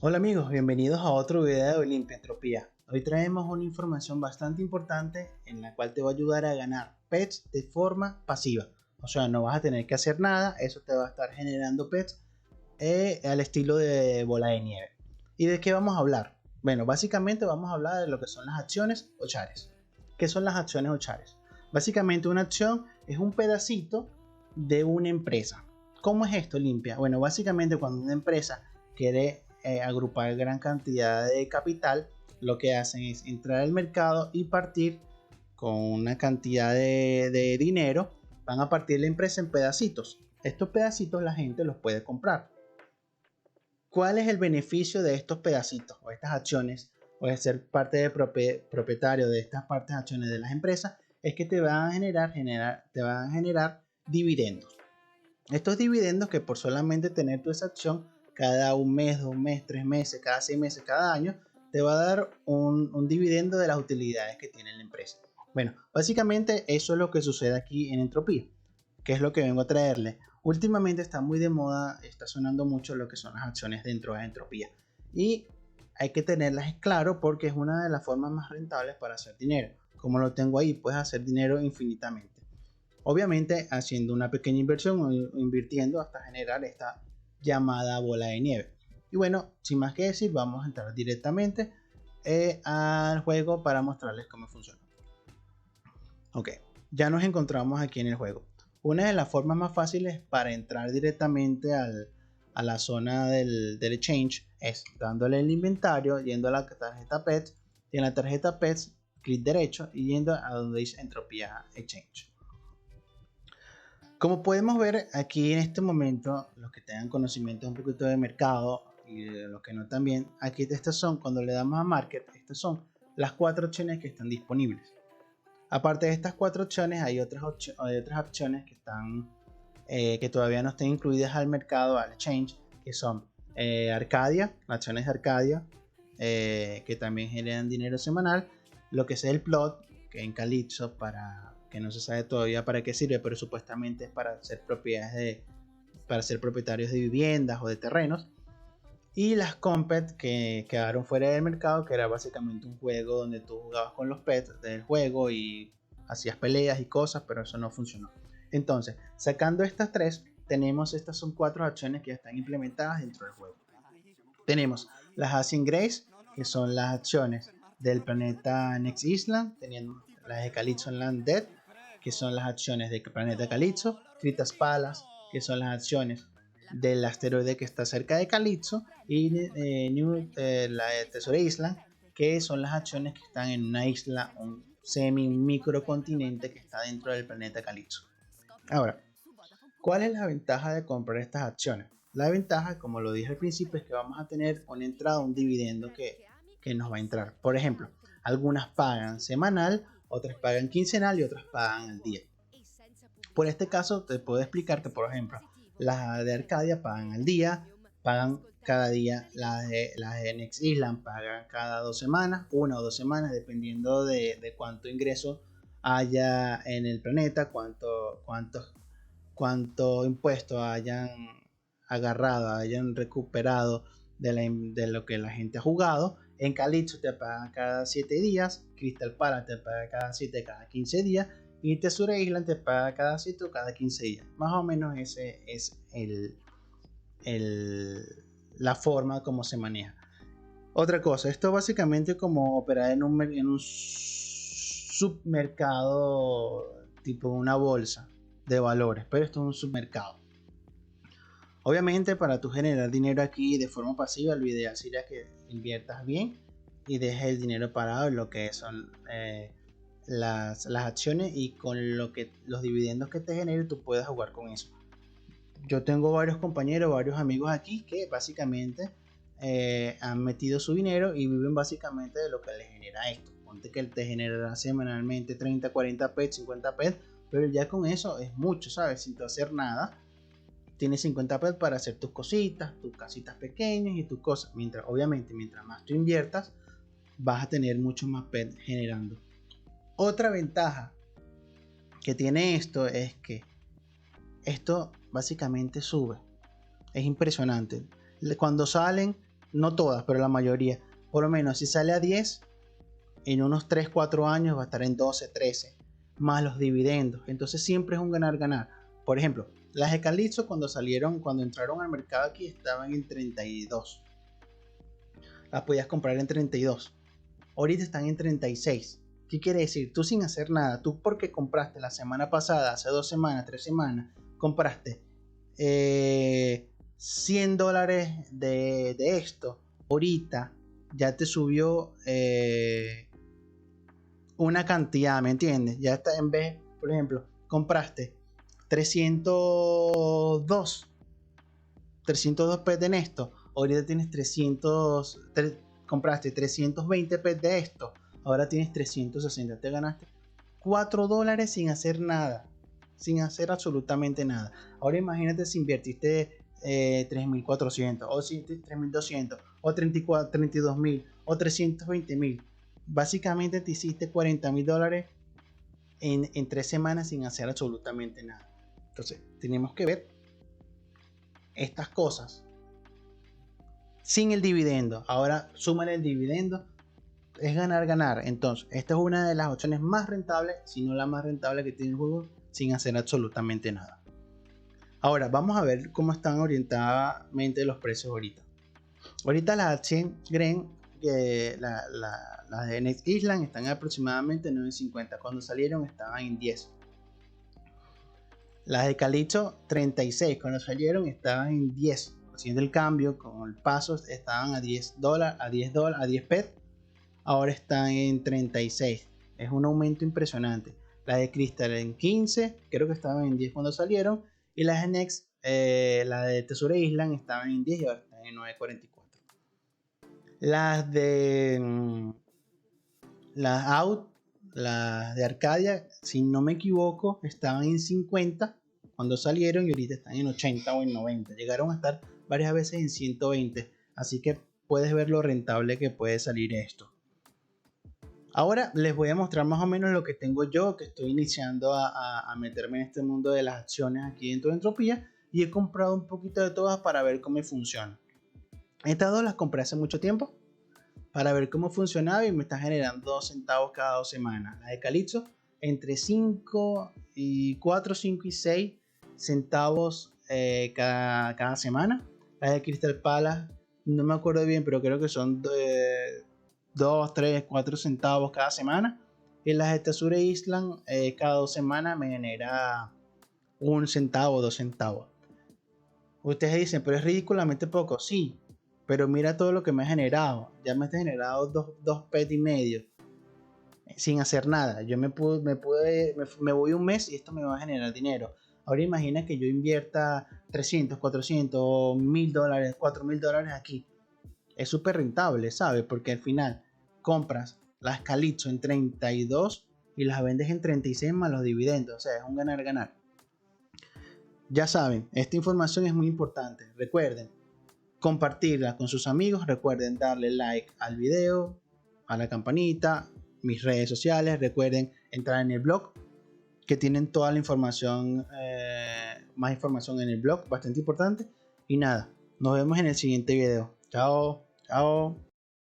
Hola amigos, bienvenidos a otro video de Limpia Entropía. Hoy traemos una información bastante importante en la cual te va a ayudar a ganar pets de forma pasiva. O sea, no vas a tener que hacer nada, eso te va a estar generando pets al estilo de bola de nieve. ¿Y de qué vamos a hablar? Bueno, básicamente vamos a hablar de lo que son las acciones o chares. ¿Qué son las acciones o chares? Básicamente una acción es un pedacito de una empresa. ¿Cómo es esto, Limpia? Bueno, básicamente cuando una empresa quiere agrupar gran cantidad de capital, lo que hacen es entrar al mercado y partir con una cantidad de dinero. Van a partir la empresa en pedacitos. Estos pedacitos la gente los puede comprar. ¿Cuál es el beneficio de estos pedacitos o estas acciones o de ser parte de propietario de estas partes de acciones de las empresas? Es que te van a generar dividendos. Estos dividendos que por solamente tener tu esa acción cada un mes, 2 meses, 3 meses, cada 6 meses, cada año, te va a dar un dividendo de las utilidades que tiene la empresa. Bueno, básicamente eso es lo que sucede aquí en Entropía, que es lo que vengo a traerle. Últimamente está muy de moda, está sonando mucho lo que son las acciones dentro de Entropía. Y hay que tenerlas claro porque es una de las formas más rentables para hacer dinero. Como lo tengo ahí, puedes hacer dinero infinitamente. Obviamente haciendo una pequeña inversión o invirtiendo hasta generar esta llamada bola de nieve. Y bueno, sin más que decir, vamos a entrar directamente al juego para mostrarles cómo funciona. Ok, ya nos encontramos aquí en el juego. Una de las formas más fáciles para entrar directamente a la zona del exchange es dándole el inventario, yendo a la tarjeta Pets, y en la tarjeta Pets, clic derecho y yendo a donde dice Entropía Exchange. Como podemos ver aquí en este momento, los que tengan conocimiento un poquito de mercado y los que no también, aquí estas son, cuando le damos a Market, estas son las 4 opciones que están disponibles. Aparte de estas 4 opciones, hay otras opciones que están que todavía no están incluidas al mercado, al exchange, que son Arcadia, acciones de Arcadia, que también generan dinero semanal, lo que es el plot, que en Calypso, que no se sabe todavía para qué sirve, pero supuestamente es para ser para ser propietarios de viviendas o de terrenos. Y las Compet, que quedaron fuera del mercado, que era básicamente un juego donde tú jugabas con los pets del juego y hacías peleas y cosas, pero eso no funcionó. Entonces, sacando estas tres, estas son 4 acciones que ya están implementadas dentro del juego. Tenemos las Ascent Grace, que son las acciones del planeta Next Island, teniendo las de Calypso Land Dead, que son las acciones del planeta Calypso, Critas Palas, que son las acciones del asteroide que está cerca de Calypso, y la de Tesoro Island, que son las acciones que están en una isla, un semi-microcontinente que está dentro del planeta Calypso. Ahora, ¿cuál es la ventaja de comprar estas acciones? La ventaja, como lo dije al principio, es que vamos a tener una entrada, un dividendo que nos va a entrar. Por ejemplo, algunas pagan semanal, otras pagan quincenal y otras pagan al día. Por este caso, te puedo explicar que, por ejemplo, las de Arcadia pagan al día, pagan cada día, las de Next Island pagan cada 2 semanas, 1 o 2 semanas, dependiendo de cuánto ingreso haya en el planeta, cuánto impuesto hayan agarrado, hayan recuperado de lo que la gente ha jugado. En Calypso te pagan cada 7 días, Crystal Palace te paga cada 7, cada 15 días, y Tesura Island te paga cada 7 o cada 15 días. Más o menos ese es la forma como se maneja. Otra cosa, esto básicamente como operar en un submercado, tipo una bolsa de valores, pero esto es un submercado. Obviamente, para tú generar dinero aquí de forma pasiva, lo ideal sería que inviertas bien y dejes el dinero parado en lo que son las acciones, y con los dividendos que te genere tú puedes jugar con eso. Yo tengo varios compañeros, varios amigos aquí que básicamente han metido su dinero y viven básicamente de lo que les genera esto. Ponte que te generará semanalmente 30, 40 pets, 50 pets, pero ya con eso es mucho, ¿sabes? Sin tú hacer nada, tienes 50 pets para hacer tus cositas, tus casitas pequeñas y tus cosas. Obviamente, mientras más tú inviertas, vas a tener mucho más pets generando. Otra ventaja que tiene esto es que esto básicamente sube. Es impresionante. Cuando salen, no todas, pero la mayoría. Por lo menos si sale a 10, en unos 3, 4 años va a estar en 12, 13, más los dividendos. Entonces siempre es un ganar-ganar. Por ejemplo, las de Calypso cuando entraron al mercado aquí estaban en 32. Las podías comprar en 32. Ahorita están en 36. ¿Qué quiere decir? Tú sin hacer nada, tú porque compraste la semana pasada, hace 2 semanas, 3 semanas, compraste $100 de esto, ahorita ya te subió una cantidad, ¿me entiendes? Ya está, en vez, por ejemplo, compraste 302 P de esto, ahorita tienes compraste 320 P de esto, ahora tienes 360, te ganaste $4 sin hacer nada, sin hacer absolutamente nada. Ahora imagínate si invertiste 3.400 o 3.200 o 32.000 o 320.000. Básicamente te hiciste $40.000 en 3 semanas sin hacer absolutamente nada. Entonces tenemos que ver estas cosas sin el dividendo. Ahora súmale el dividendo, es ganar. Entonces esta es una de las opciones más rentables, si no la más rentable que tiene el juego, sin hacer absolutamente nada. Ahora vamos a ver cómo están orientadamente los precios ahorita. Ahorita las acciones Gren, las de Next Island están aproximadamente en 9.50. Cuando salieron estaban en 10. Las de Calypso 36. Cuando salieron estaban en 10. Haciendo el cambio con el paso estaban a $10, a $10 PET. Ahora están en 36. Es un aumento impresionante. Las de Crystal en 15. Creo que estaban en 10 cuando salieron. Y las de Next, la de Treasure Island estaban en 10 y ahora están en 9.44. Las de las de Arcadia, si no me equivoco, estaban en 50 cuando salieron y ahorita están en 80 o en 90. Llegaron a estar varias veces en 120. Así que puedes ver lo rentable que puede salir esto. Ahora les voy a mostrar más o menos lo que tengo yo, que estoy iniciando a meterme en este mundo de las acciones aquí dentro de Entropía, y he comprado un poquito de todas para ver cómo funciona. Estas dos las compré hace mucho tiempo para ver cómo funcionaba y me está generando 2 centavos cada 2 semanas. La de Calypso entre 5 y 4, 5 y 6 centavos cada semana. La de Crystal Palace no me acuerdo bien, pero creo que son 2, 3, 4 centavos cada semana. Y las de Treasure Island cada 2 semanas me genera 1 centavo, 2 centavos. Ustedes dicen, pero es ridículamente poco. Sí, pero mira todo lo que me ha generado. Ya me ha generado 2 PET y medio sin hacer nada. Yo me voy un mes y esto me va a generar dinero. Ahora imagina que yo invierta 300, 400, $1.000, $4.000 aquí. Es súper rentable, ¿sabes? Porque al final compras las Calypso en 32 y las vendes en 36 más los dividendos. O sea, es un ganar-ganar. Ya saben, esta información es muy importante. Recuerden compartirla con sus amigos. Recuerden darle like al video, a la campanita, mis redes sociales. Recuerden entrar en el blog, que tienen toda la información, más información en el blog, bastante importante. Y nada, nos vemos en el siguiente video. Chao, chao.